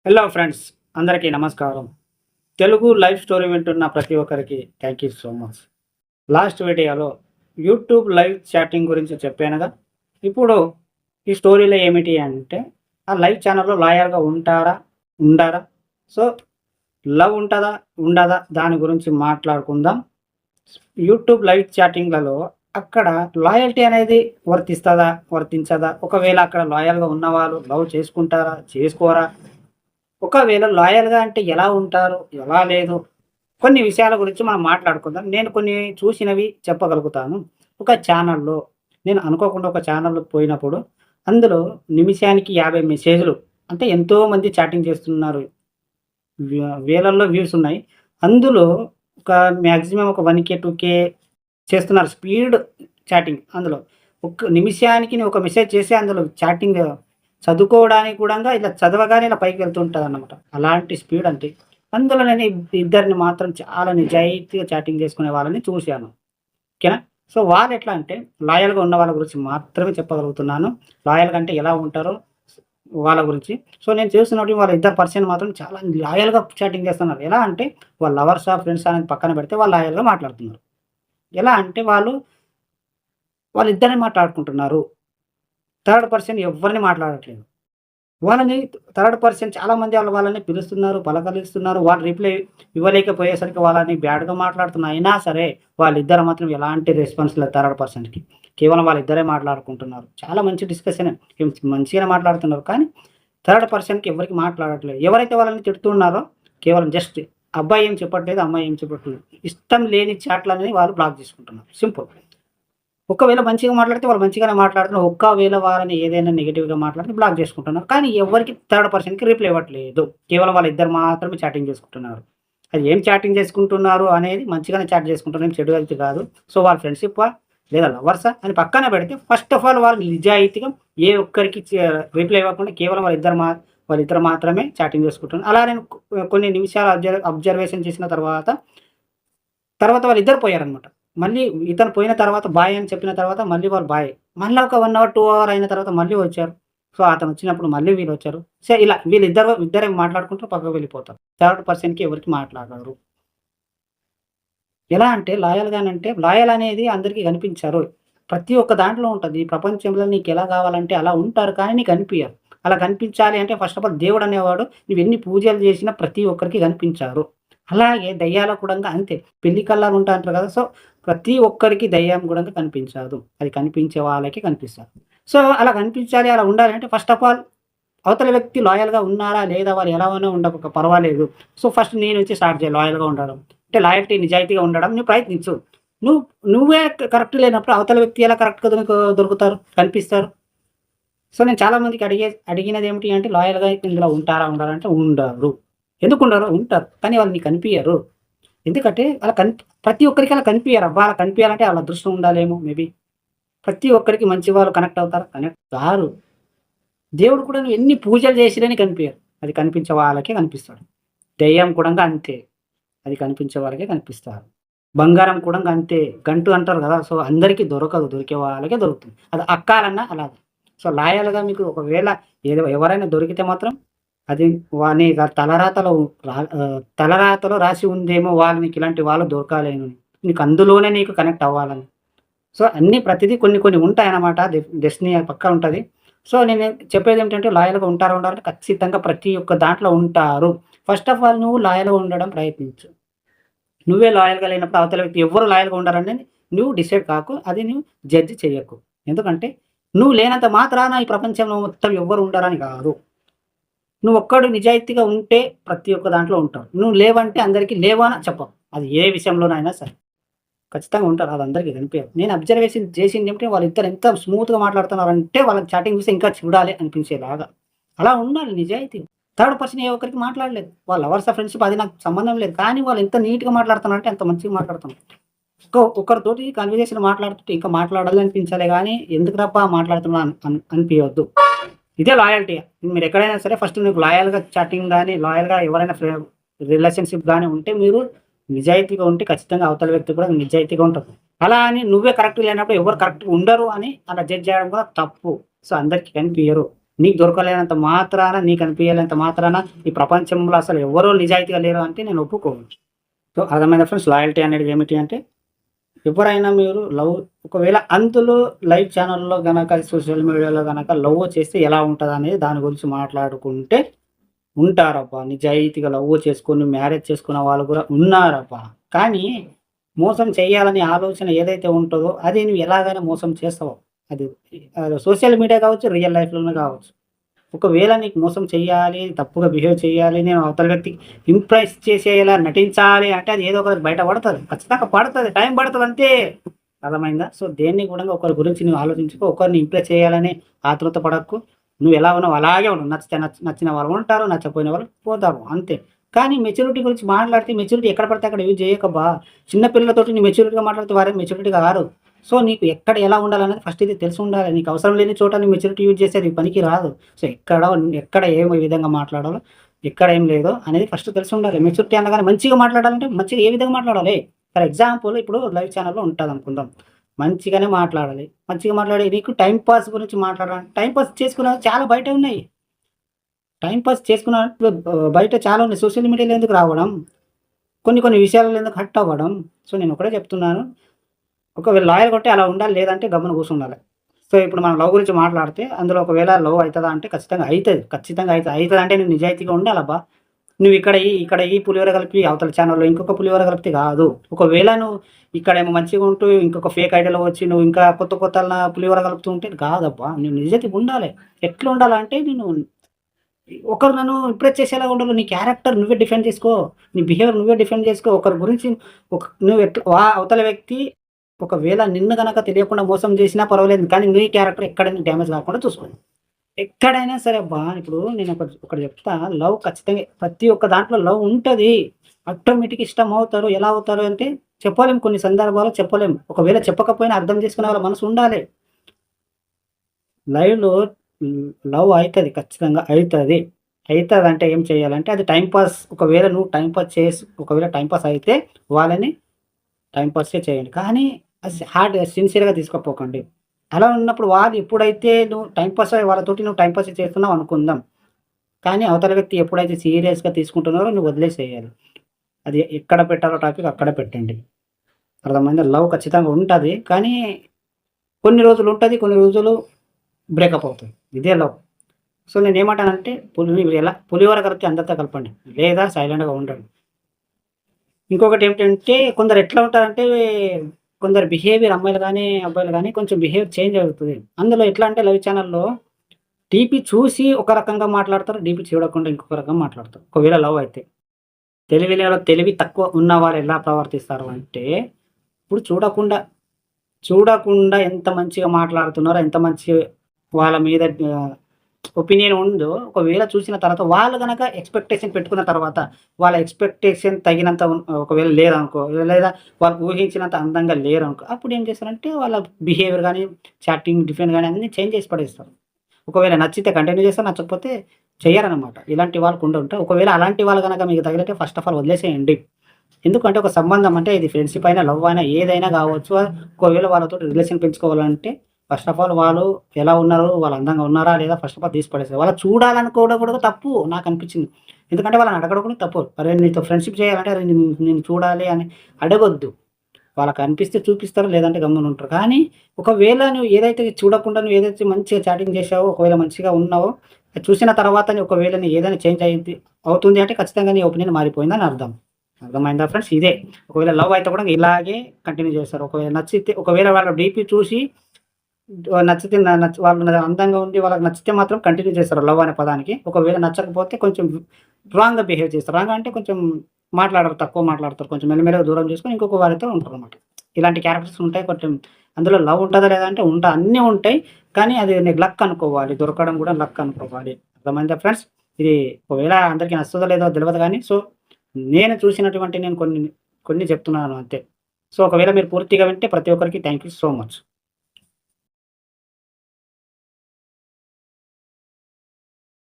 Hello friends, అందరికీ నమస్కారం. Telugu live story వింటున్న ప్రతి ఒక్కరికి thank you so much. Last వీడియోలో యూట్యూబ్ లైవ్ చాటింగ్ గురించి చెప్పానుగా. ఇప్పుడు ఈ స్టోరీలో ఏమిటి అంటే, ఆ లైవ్ ఛానల్లో లాయర్గా ఉంటారా, ఉండారా? సో లవ్ ఉంటుందా, ఉండదా? దాని గురించి మాట్లాడుకుందాం. యూట్యూబ్ లైవ్ చాటింగ్లలో అక్కడ లాయల్టీ అనేది వర్తిస్తుందా, వర్తించదా? ఒకవేళ అక్కడ లాయల్గా ఉన్నవాళ్ళు లవ్ చేసుకుంటారా, చేసుకోరా? ఒకవేళ లాయల్‌గా అంటే ఎలా ఉంటారు? ఎలా లేదు? కొన్ని విషయాల గురించి మనం మాట్లాడుకుందాం. నేను కొన్ని చూసినవి చెప్పగలుగుతాను. ఒక ఛానల్‌లో నేను అనుకోకుండా ఒక ఛానల్‌లోకి పోయినప్పుడు, అందులో నిమిషానికి 50 మెసేజ్‌లు, అంటే ఎంతోమంది చాటింగ్ చేస్తున్నారు. వేలల్లో వ్యూస్ ఉన్నాయి. అందులో ఒక మాక్సిమం ఒక 1,000, 2,000 చేస్తున్నారు స్పీడ్ చాటింగ్ అందులో. ఒక్క నిమిషానికి నువ్వు ఒక మెసేజ్ చేసి అందులో చాటింగ్ చదువుకోవడానికి కూడంగా ఇలా చదవగానే ఇలా పైకి వెళ్తూ ఉంటదన్నమాట. అలాంటి స్పీడ్ అంటే. అందులో నేను ఇద్దరిని మాత్రం చాలా నిజాయితీగా చాటింగ్ చేసుకునే వాళ్ళని చూశాను. ఓకేనా? సో వాళ్ళెట్లా అంటే లాయల్‌గా ఉన్న వాళ్ళ గురించి మాత్రమే చెప్పగలుగుతున్నాను. లాయల్‌గా అంటే ఎలా ఉంటారో వాళ్ళ గురించి. సో నేను చూస్తున్నప్పుడు వాళ్ళ ఇద్దరు పర్సన్ మాత్రం చాలా లాయల్‌గా చాటింగ్ చేస్తున్నారు. ఎలా అంటే వాళ్ళు లవర్సా, ఫ్రెండ్సా అనేది పక్కన పెడితే వాళ్ళు లాయల్‌గా మాట్లాడుతున్నారు. ఎలా అంటే వాళ్ళిద్దరే మాట్లాడుకుంటున్నారు. థర్డ్ పర్సన్ ఎవ్వరిని మాట్లాడట్లేదు. వాళ్ళని థర్డ్ పర్సన్ చాలామంది వాళ్ళని పిలుస్తున్నారు, పలకరిస్తున్నారు. వాళ్ళు రిప్లై ఇవ్వలేకపోయేసరికి వాళ్ళని బ్యాడ్‌గా మాట్లాడుతున్నా అయినా సరే, వాళ్ళిద్దరు మాత్రం ఎలాంటి రెస్పాన్స్ లేదు థర్డ్ పర్సన్‌కి. కేవలం వాళ్ళిద్దరే మాట్లాడుకుంటున్నారు. చాలా మంచి డిస్కషనే. మంచిగానే మాట్లాడుతున్నారు. కానీ థర్డ్ పర్సన్‌కి ఎవరికీ మాట్లాడట్లేదు. ఎవరైతే వాళ్ళని తిడుతున్నారో కేవలం జస్ట్ అబ్బాయి ఏం చెప్పట్లేదు, అమ్మాయి ఏం చెప్పట్లేదు. ఇష్టం లేని చాట్‌లనేవి వాళ్ళు బ్లాక్ చేసుకుంటున్నారు. సింపుల్. ఒకవేళ మంచిగా మాట్లాడితే వాళ్ళు మంచిగానే మాట్లాడుతున్నారు. ఒక్కవేళ వాళ్ళని ఏదైనా నెగెటివ్‌గా మాట్లాడితే బ్లాక్ చేసుకుంటున్నారు. కానీ ఎవ్వరికీ థర్డ్ పర్సన్‌కి రిప్లై ఇవ్వట్లేదు. కేవలం వాళ్ళిద్దరు మాత్రమే చాటింగ్ చేసుకుంటున్నారు. అది ఏం చాటింగ్ చేసుకుంటున్నారు అనేది మంచిగానే చాట్ చేసుకుంటున్నారు. ఏం చెడు అయితే కాదు. సో వాళ్ళ ఫ్రెండ్‌షిప్పా? లేదా లవర్సా? అని పక్కన పెడితే ఫస్ట్ ఆఫ్ ఆల్ వాళ్ళు నిజాయితీగా ఏ ఒక్కరికి రిప్లై ఇవ్వకుండా కేవలం వాళ్ళిద్దరు మాత్రమే చాటింగ్ చేసుకుంటున్నారు. అలా నేను కొన్ని నిమిషాలు అబ్జర్వేషన్ చేసిన తర్వాత వాళ్ళిద్దరు పోయారనమాట. మళ్ళీ ఇతను పోయిన తర్వాత బాయ్ అని చెప్పిన తర్వాత మళ్ళీ వాళ్ళు బాయ్. మళ్ళా ఒక 1 అవర్, 2 అవర్ అయిన తర్వాత మళ్ళీ వచ్చారు. సో, అతనొచ్చినప్పుడు మళ్ళీ వీళ్ళొచ్చారు. సో, ఇలా ఇద్దరే మాట్లాడుకుంటూ పక్కకు వెళ్ళిపోతారు. థర్డ్ పర్సన్‌కి ఎవరికీ మాట్లాడరు. ఎలా అంటే లాయల్ అనేది అందరికీ కనిపించరు. ప్రతి ఒక్క దాంట్లో ఉంటది. ఈ ప్రపంచంలో నీకెలా కావాలంటే అలా ఉంటారు. కానీ నీకు కనిపియరు. అలా కనిపించాలి అంటే ఫస్ట్ ఆఫ్ ఆల్ దేవుడనేవాడు నువ్వెన్ని పూజలు చేసినా ప్రతి ఒక్కరికి కనిపించారు. అలాగే దెయ్యాలకు కూడంగా అంతే. పెళ్లి కల్లాలు ఉంటా అంటారు కదా! సో, ప్రతి ఒక్కరికి దెయ్యం గూడంగా కనిపించదు. అది కనిపించే వాళ్ళకే కనిపిస్తది. సో, అలా కనిపించాలి, అలా ఉండాలంటే ఫస్ట్ ఆఫ్ ఆల్ అవతల వ్యక్తి లాయల్‌గా ఉన్నారా? లేదా? వాళ్ళు ఎలాగైనా ఉండక పర్వాలేదు. సో, ఫస్ట్ నీ నుంచి స్టార్ట్ చేయి లాయల్‌గా ఉండడం. అంటే లాయల్టీ నిజాయితీగా ఉండడం నువ్వు ప్రయత్నించు. నువ్వు నువ్వే కరెక్ట్ లేనప్పుడు అవతల వ్యక్తి ఎలా కరెక్ట్‌గా దొరుకుతారు? కనిపిస్తారు. సో, నేను చాలా మందికి అడిగినదేమిటి అంటే లాయల్‌గా ఇందులో ఉంటారా? ఉండరా? అంటే ఉండరు. ఎందుకుండరు? ఉంటారు. కానీ వాళ్ళు నీకు కనిపియరు. ఎందుకంటే అలా ప్రతి ఒక్కరికి అలా కనిపియరు. అబ్బా! అలా కనిపియాలంటే ఆళ్ళ అదృష్టం ఉండాలేమో మేబీ. ప్రతి ఒక్కరికి మంచి వాళ్ళు కనెక్ట్ అవుతారా? Connect car. దేవుడు కూడా నువ్వు ఎన్ని పూజలు చేసిరని కనిపియరు. అది కనిపించే వాళ్ళకే కనిపిస్తాడు. దెయ్యం కూడంగా అంతే. అది కనిపించే వాళ్ళకే కనిపిస్తారు. బంగారం కూడంగా అంతే. గంటు అంటారు గదా! సో, అందరికి దొరకదు. దొరికే వాళ్ళకే దొరుకుతుంది. అది అక్కాలన్నా అలాగే. సో, లాయల్‌గా మీకు ఒకవేళ ఎవరైనా దొరికితే మాత్రం అది వాని తలరాతలో రాసి ఉందేమో నీకు ఇలాంటి వాళ్ళు దొరకాలని. నీకు అందులోనే నీకు కనెక్ట్ అవ్వాలని. సో, అన్నీ ప్రతిదీ కొన్ని కొన్ని ఉంటాయన్నమాట. డెస్టినీ పక్కా ఉంటది. సో, నేను చెప్పేదేంటంటే లాయల్‌గా ఉంటారా? ఉండరా? అంటే ఖచ్చితంగా ప్రతి ఒక్క దాంట్లో ఉంటారు. ఫస్ట్ ఆఫ్ ఆల్ నువ్వు లాయల్‌గా ఉండడం ప్రయత్నించు. నువ్వే లాయల్‌గా లేనప్పుడు అవతల వ్యక్తి ఎవ్వరు లాయల్‌గా ఉండరని నువ్వు డిసైడ్ కాకు. అది నువ్వు జడ్జ్ చెయ్యకు. ఎందుకంటే నువ్వు లేనంత మాత్రాన ఈ ప్రపంచంలో మొత్తం ఎవ్వరు ఉండరని కాదు. నువ్వొక్కడు నిజాయితీగా ఉంటే ప్రతి ఒక్క దాంట్లో ఉంటావు. నువ్వు లేవంటే అందరికి లేవు అని చెప్పకు. అది ఏ విషయంలోనైనా సరే. ఖచ్చితంగా ఉంటారు. అది అందరికి కనిపియదు. నేను అబ్జర్వేషన్ చేసిందేంటంటే వాళ్ళిద్దరు ఎంత స్మూత్‌గా మాట్లాడుతున్నారంటే వాళ్ళ చాటింగ్ చూస్తే ఇంకా చూడాలి అనిపించేలాగా. అలా ఉండాలి నిజాయితీ. థర్డ్ పర్సన్ ఏ ఒక్కరికి మాట్లాడలేదు. వాళ్ళ లవర్సా, ఫ్రెండ్‌షిప్ అది నాకు సంబంధం లేదు. కానీ వాళ్ళు ఎంత నీట్‌గా మాట్లాడుతున్నారంటే అంత మంచిగా మాట్లాడుతున్నారు. ఒకరితోటి కన్వర్జేషన్ మాట్లాడుతుంటే ఇంకా మాట్లాడాలనిపించాలే గానీ ఎందుకురబ్బా మాట్లాడుతున్నా అనిపియొద్దు. ఇదే లాయల్టీ. మీరెక్కడైనా సరే ఫస్ట్ మీకు లాయల్‌గా చాటింగ్ గాని, లాయల్‌గా ఎవరైనా రిలేషన్‌షిప్ గాని ఉంటే మీరు నిజాయితీగా ఉంటే ఖచ్చితంగా అవతల వ్యక్తి కూడా నిజాయితీగా ఉంటారు. అలా అని నువ్వే కరెక్ట్ లేనప్పుడు ఎవరు కరెక్ట్‌గా ఉండరు అని అలా జడ్జ్ చేయడం కూడా తప్పు. సో, అందరికి కనిపియరు. నీకు దొరకలేనంత మాత్రాన, నీకు అనిపియలేనంత మాత్రాన ఈ ప్రపంచంలో అసలు ఎవరూ నిజాయితీగా లేరు అంటే నేను ఒప్పుకోను. సో, అర్థమైందా ఫ్రెండ్స్? లాయల్టీ అనేది ఏమిటి అంటే, ఎవరైనా మీరు ఒకవేళ అందులో లైవ్ ఛానల్‌లో గనక, సోషల్ మీడియాలో గనక లవ్ చేస్తే ఎలా ఉంటదనేది దాని గురించి మాట్లాడుకుంటే ఉంటారబ్బా! నిజాయితీగా లవ్ చేసుకొని, మ్యారేజ్ చేసుకున్న వాళ్ళు కూడా ఉన్నారబ్బా! కానీ, మోసం చేయాలనే ఆలోచన ఏదైతే ఉంటదో, అది నువ్వు ఎలాగైనా మోసం చేస్తావు. అది సోషల్ మీడియా కావచ్చు, రియల్ లైఫ్‌లోనే కావచ్చు. ఒకవేళ నీకు మోసం చెయ్యాలి, తప్పుగా బిహేవ్ చేయాలి, నేను అవతల వ్యక్తికి ఇంప్రెస్ చేసేలా నటించాలి అంటే అది ఏదో ఒకటి బయట పడతది. ఖచ్చితంగా పడతది. టైం పడతది అంతే. అర్థమైందా? సో, దేన్ని కూడా ఒకరి గురించి నువ్వు ఆలోచించుకో. ఒకరిని ఇంప్రెస్ చేయాలని ఆతృత పడకు. నువ్వు ఎలా ఉన్నావో అలాగే ఉండు. నచ్చితే నచ్చిన వాళ్ళు ఉంటారు. నచ్చకపోయిన వాళ్ళు పోతారు. అంతే. కానీ మెచ్యూరిటీ గురించి మాట్లాడితే మెచ్యూరిటీ ఎక్కడ పడితే అక్కడ యూజ్ చేయకబ్బా! చిన్న పిల్లలతోటి నువ్వు మెచ్యూరిటీగా మాట్లాడితే వారేం మెచ్యూరిటీగా కారు. సో, నీకు ఎక్కడ ఎలా ఉండాలనేది ఫస్ట్ ఇది తెలిసుండాలి. నీకు అవసరం లేని చోట నువ్వు మెచ్యూరిటీ యూజ్ చేస్తే అది పనికి రాదు. సో, ఎక్కడ ఏ విధంగా మాట్లాడాలో, ఎక్కడ ఏం లేదో అనేది ఫస్ట్ తెలిసుండాలి. మెచ్యూరిటీ అనగానే మంచిగా మాట్లాడాలంటే మంచిగా ఏ విధంగా మాట్లాడాలి? ఫర్ ఎగ్జాంపుల్ ఇప్పుడు లైవ్ ఛానెల్‌లో ఉంటదనుకుందాం. మంచిగానే మాట్లాడాలి. మంచిగా మాట్లాడి నీకు టైమ్ పాస్ గురించి మాట్లాడాలంటే టైమ్ పాస్ చేసుకునేవి చాలా బయట ఉన్నాయి. టైమ్ పాస్ చేసుకున్న బయట చాలా ఉన్నాయి. సోషల్ మీడియాలో ఎందుకు రావడం? కొన్ని కొన్ని విషయాలలో ఎందుకు హర్ట్ అవ్వడం? సో, నేను ఒకటే చెప్తున్నాను. ఒకవేళ లాయల్ కొట్టే అలా ఉండాలి. లేదంటే గమ్మున కూర్చుండాలి. సో, ఇప్పుడు మనం లవ్ గురించి మాట్లాడితే అందులో ఒకవేళ లవ్ అయితదా అంటే ఖచ్చితంగా అయితది. ఖచ్చితంగా అయితది. అయితదంటే నువ్వు నిజాయితీగా ఉండాలబ్బా! నువ్వు ఇక్కడ ఈ పులిహోర కలిపి అవతల ఛానెల్‌లో ఇంకొక పులిహోర కలిపితే గాదు. ఒకవేళ నువ్వు ఇక్కడేమో మంచిగా ఉంటూ ఇంకొక ఫేక్ ఐడియాలో వచ్చి నువ్వు ఇంకా కొత్త పులిహోర కలుపుతూ ఉంటే కాదబ్బా! నువ్వు నిజాయితీగా ఉండాలి. ఎట్లా ఉండాలంటే నేను ఒకరు నన్ను ఇంప్రెస్ చేసేలాగా ఉండాలి. నీ క్యారెక్టర్ నువ్వే డిఫెండ్ చేసుకో. నీ బిహేవియర్ నువ్వే డిఫెండ్ చేసుకో. ఒకరి గురించి నువ్వు అవతల వ్యక్తి ఒకవేళ నిన్ను గనక తెలియకుండా మోసం చేసినా పర్వాలేదు. కానీ నీ క్యారెక్టర్ ఎక్కడైనా డ్యామేజ్ కాకుండా చూసుకోండి. ఎక్కడైనా సరే అబ్బా! ఇప్పుడు నేను ఒకటి చెప్తా. లవ్ ఖచ్చితంగా ప్రతి ఒక్క దాంట్లో లవ్ ఉంటది. ఆటోమేటిక్‌గా ఇష్టమవుతారు. ఎలా అవుతారు అంటే చెప్పలేము. కొన్ని సందర్భాల్లో చెప్పలేము. ఒకవేళ చెప్పకపోయినా అర్థం చేసుకునే వాళ్ళ మనసు ఉండాలి. లైవ్‌లో లవ్ అయితది. ఖచ్చితంగా అయితది. అయితదంటే ఏం చేయాలంటే అది టైమ్ పాస్ ఒకవేళ నువ్వు టైమ్ పాస్ ఒకవేళ టైమ్ పాస్ అయితే వాళ్ళని టైమ్ పాసే చేయండి. కానీ సిన్సియర్‌గా తీసుకోపోకండి. అలా ఉన్నప్పుడు వాళ్ళు ఎప్పుడైతే నువ్వు టైమ్ పాస్ వాళ్ళతోటి నువ్వు టైమ్ పాస్ చేస్తున్నావు అనుకుందాం. కానీ అవతల వ్యక్తి ఎప్పుడైతే సీరియస్‌గా తీసుకుంటున్నారో నువ్వు వదిలేసేయాలి. అది ఎక్కడ పెట్టాలో టాపిక్ అక్కడ పెట్టండి. అర్థమైందా? లవ్ ఖచ్చితంగా ఉంటది. కానీ కొన్ని రోజులు ఉంటది. కొన్ని రోజులు బ్రేకప్ అవుతది. ఇదే లవ్. సో, నేనేమంటానంటే పులిహోర కలిపితే అందరితో కలపండి. లేదా సైలెంట్‌గా ఉండండి. ఇంకొకటేంటంటే కొందరు ఎట్లా ఉంటారంటే కొందరు బిహేవియర్ అమ్మాయిలు గానీ, అబ్బాయిలు గానీ కొంచెం బిహేవియర్ చేంజ్ అవుతది. అందులో ఎట్లా అంటే లైవ్ ఛానెల్‌లో డీపీ చూసి ఒక రకంగా మాట్లాడతారు. డీపీ చూడకుండా ఇంకొక రకంగా మాట్లాడతారు. ఒకవేళ లవ్ అయితే. తెలివి తక్కువ ఉన్నవారు ఎలా ప్రవర్తిస్తారు అంటే, ఇప్పుడు చూడకుండా ఎంత మంచిగా మాట్లాడుతున్నారో, ఎంత మంచి వాళ్ళ మీద ఒపీనియన్ ఉందో, ఒకవేళ చూసిన తర్వాత వాళ్ళు గనక ఎక్స్‌పెక్టేషన్ పెట్టుకున్న తర్వాత, వాళ్ళ ఎక్స్‌పెక్టేషన్ తగినంత ఒకవేళ లేదనుకో, లేదా వాళ్ళు ఊహించినంత అందంగా లేరనుకో, అప్పుడు ఏం చేస్తారంటే వాళ్ళ బిహేవియర్ గాని, చాటింగ్ డిఫరెంట్ గాని అన్నీ చేంజ్ చేసి పడేస్తారు. ఒకవేళ నచ్చితే కంటిన్యూ చేస్తారు, నచ్చకపోతే చెయ్యరనమాట. ఇలాంటి వాళ్ళు ఉంటారు. ఒకవేళ అలాంటి వాళ్ళు గనక మీకు తగిలితే ఫస్ట్ ఆఫ్ ఆల్ వదిలేసేయండి. ఎందుకంటే ఒక సంబంధం అంటే ఇది ఫ్రెండ్‌షిప్ అయినా, లవ్ అయినా ఏదైనా కావచ్చు. ఒకవేళ వాళ్ళతోటి రిలేషన్ పెంచుకోవాలంటే ఫస్ట్ ఆఫ్ ఆల్ వాళ్ళు ఎలా ఉన్నారు? వాళ్ళు అందంగా ఉన్నారా? లేదా? ఫస్ట్ ఆఫ్ ఆల్ తీసి పడేసేయాలి. వాళ్ళని చూడాలనుకోవడం కూడా తప్పు నాకనిపించింది. ఎందుకంటే వాళ్ళని అడగడం కూడా తప్పు. అరే! నీతో ఫ్రెండ్‌షిప్ చేయాలంటే అరే! నిన్ను చూడాలి అని అడగొద్దు. వాళ్ళకి అనిపిస్తే చూపిస్తారు. లేదంటే గమ్మునుంటారు. కానీ ఒకవేళ నువ్వు ఏదైతే మంచిగా చాటింగ్ చేశావో, ఒకవేళ మంచిగా ఉన్నావో, అది చూసిన తర్వాత ఒకవేళ నీ ఏదైనా చేంజ్ అవుతుంది అంటే ఖచ్చితంగా నీ ఒపీనియన్ మారిపోయిందని అర్థం. అర్థమైందా ఫ్రెండ్స్? ఇదే. ఒకవేళ లవ్ అయితే కూడా ఇలాగే కంటిన్యూ చేస్తారు. ఒకవేళ వాళ్ళ డీపీ చూసి నచ్చితే న నచ్చి వాళ్ళు అందంగా ఉండి వాళ్ళకి నచ్చితే మాత్రం కంటిన్యూ చేస్తారు లవ్ అనే పదానికి. ఒకవేళ నచ్చకపోతే కొంచెం రాంగ్‌గా బిహేవ్ చేస్తారు. రాంగ్‌గా అంటే కొంచెం మాట్లాడరు. తక్కువ మాట్లాడతారు. కొంచెం మెల్లమెల్లగా దూరం చేసుకొని ఇంకొక వారితో ఉంటారనమాట. ఇలాంటి క్యారెక్టర్స్ ఉంటాయి. కొంచెం అందులో లవ్ ఉంటదా లేదా అంటే అన్నీ ఉంటాయి. కానీ అది నీకు లక్ అనుకోవాలి. దొరకడం కూడా లక్ అనుకోవాలి. అర్థమైందా ఫ్రెండ్స్? ఇది ఒకవేళ అందరికి నచ్చుతదో లేదో తెలవదు గానీ సో, నేను కొన్ని చెప్తున్నాను అంతే. సో, ఒకవేళ మీరు పూర్తిగా వింటే ప్రతి ఒక్కరికి థాంక్ యూ సో మచ్.